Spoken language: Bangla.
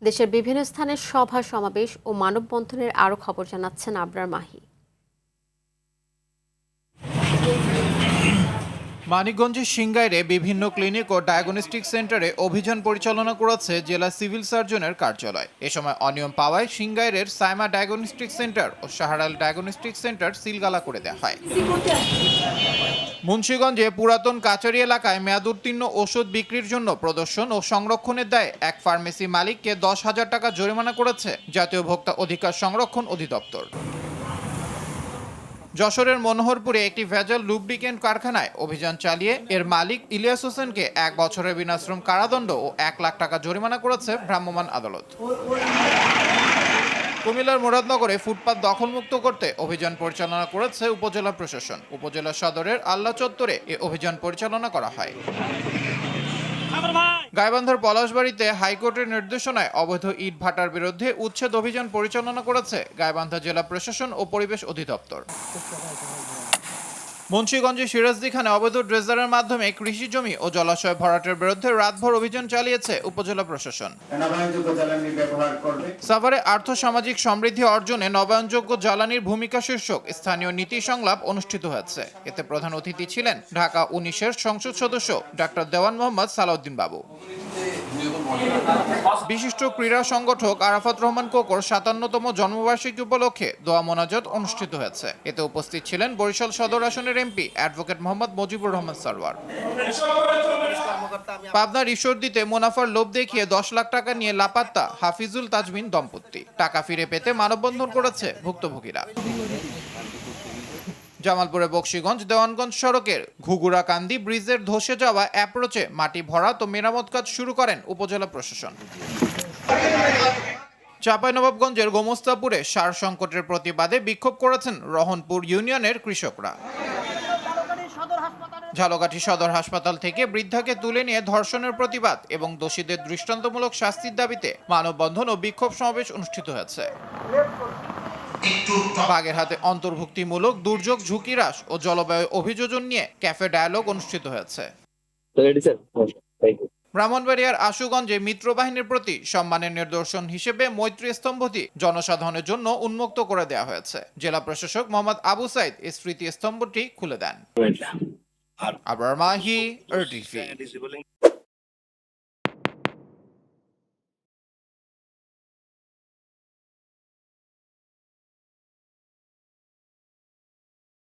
দেশের বিভিন্ন স্থানে সভা সমাবেশ ও মানববন্ধনের আরও খবর জানাচ্ছেন আবরার মাহি। মানিকগঞ্জের সিংগাইরে বিভিন্ন ক্লিনিক ও ডায়াগনস্টিক সেন্টারে অভিযান পরিচালনা করেছে জেলা সিভিল সার্জনের কার্যালয়। এ সময় অনিয়ম পাওয়ায় সিংগাইরের সাইমা ডায়াগনস্টিক সেন্টার ও শাহরাল ডায়াগনস্টিক সেন্টার সিলগালা করে দেওয়া হয়। মুন্সিগঞ্জে পুরাতন কাচারি এলাকায় মেয়াদোত্তীর্ণ ওষুধ বিক্রির জন্য প্রদর্শন ও সংরক্ষণের দায়ে এক ফার্মেসি মালিককে 10,000 টাকা জরিমানা করেছে জাতীয় ভোক্তা অধিকার সংরক্ষণ অধিদপ্তর। যশোরের মনোহরপুরে একটি ভেজাল লুব্রিকেন্ট কারখানায় অভিযান চালিয়ে এর মালিক ইলিয়াস হোসেনকে 1 বছরের বিনাশ্রম কারাদণ্ড ও 1 লাখ টাকা জরিমানা করেছে ভ্রাম্যমাণ আদালত। কুমিল্লার মুরাদনগরে ফুটপাত দখলমুক্ত করতে অভিযান পরিচালনা করেছে উপজেলা প্রশাসন। উপজেলা সদরের আল্লা চত্বরে এ অভিযান পরিচালনা করা হয়। গাইবান্ধার পলাশবাড়িতে হাইকোর্টের নির্দেশনায় অবৈধ ইট ভাটার বিরুদ্ধে উচ্ছেদ অভিযান পরিচালনা করেছে গাইবান্ধা জেলা প্রশাসন ও পরিবেশ অধিদপ্তর। মুন্সিগঞ্জে সিরাজদিখানে অবৈধ ড্রেজারের মাধ্যমে কৃষি জমি ও জলাশয় ভরাটের বিরুদ্ধে রাতভর অভিযান চালিয়েছে উপজেলা প্রশাসন। সাভারে আর্থ সামাজিক সমৃদ্ধি অর্জনে নবায়নযোগ্য জ্বালানির ভূমিকা শীর্ষক স্থানীয় নীতি সংলাপ অনুষ্ঠিত হয়েছে। এতে প্রধান অতিথি ছিলেন ঢাকা 19-এর সংসদ সদস্য ডাক্তার দেওয়ান মোহাম্মদ সালাউদ্দিন বাবু। বিশিষ্ট ক্রীড়া সংগঠক আরাফাত রহমান কোকর 57তম জন্মবার্ষিকী উপলক্ষে দোয়া মোনাজাত অনুষ্ঠিত হয়েছে। এতে উপস্থিত ছিলেন বরিশাল সদর আসনের এমপি অ্যাডভোকেট মোহাম্মদ মুজিবুর রহমান সরওয়ার। পাবনার ঈশ্বরদীতে মুনাফার লোভ দেখিয়ে 10 লাখ টাকা নিয়ে লাপাত্তা হাফিজুল তাজমিন দম্পতি। টাকা ফিরে পেতে মানববন্ধন করেছে ভুক্তভোগীরা। জামালপুরে বকশীগঞ্জ দেওয়ানগঞ্জ সড়কের ঘুঘুরাকান্দি ব্রিজের ধসে যাওয়া অ্যাপ্রোচে মাটি ভরাট ও মেরামত কাজ শুরু করেন উপজেলা প্রশাসন। চাঁপাইনবাবগঞ্জের গোমস্তাপুরে সার সংকটের প্রতিবাদে বিক্ষোভ করেছেন রহনপুর ইউনিয়নের কৃষকরা। ঝালকাঠি সদর হাসপাতাল থেকে বৃদ্ধাকে তুলে নিয়ে ধর্ষণের প্রতিবাদ এবং দোষীদের দৃষ্টান্তমূলক শাস্তির দাবিতে মানববন্ধন ও বিক্ষোভ সমাবেশ অনুষ্ঠিত হয়েছে। বাগেরহাটে অন্তর্ভুক্তিমূলক দুর্যোগ ঝুঁকি হ্রাস ও জলবায়ু অভিযোজন নিয়ে ক্যাফে ডায়ালগ অনুষ্ঠিত হয়েছে। ব্রাহ্মণবাড়িয়ার আশুগঞ্জে মিত্রবাহিনীর প্রতি সম্মানের নিদর্শন হিসেবে মৈত্রী স্তম্ভটি জনসাধারণের জন্য উন্মুক্ত করে দেওয়া হয়েছে। জেলা প্রশাসক মোহাম্মদ আবু সাইদ এই স্মৃতি স্তম্ভটি খুলে দেন। আবরার মাহি, RTV।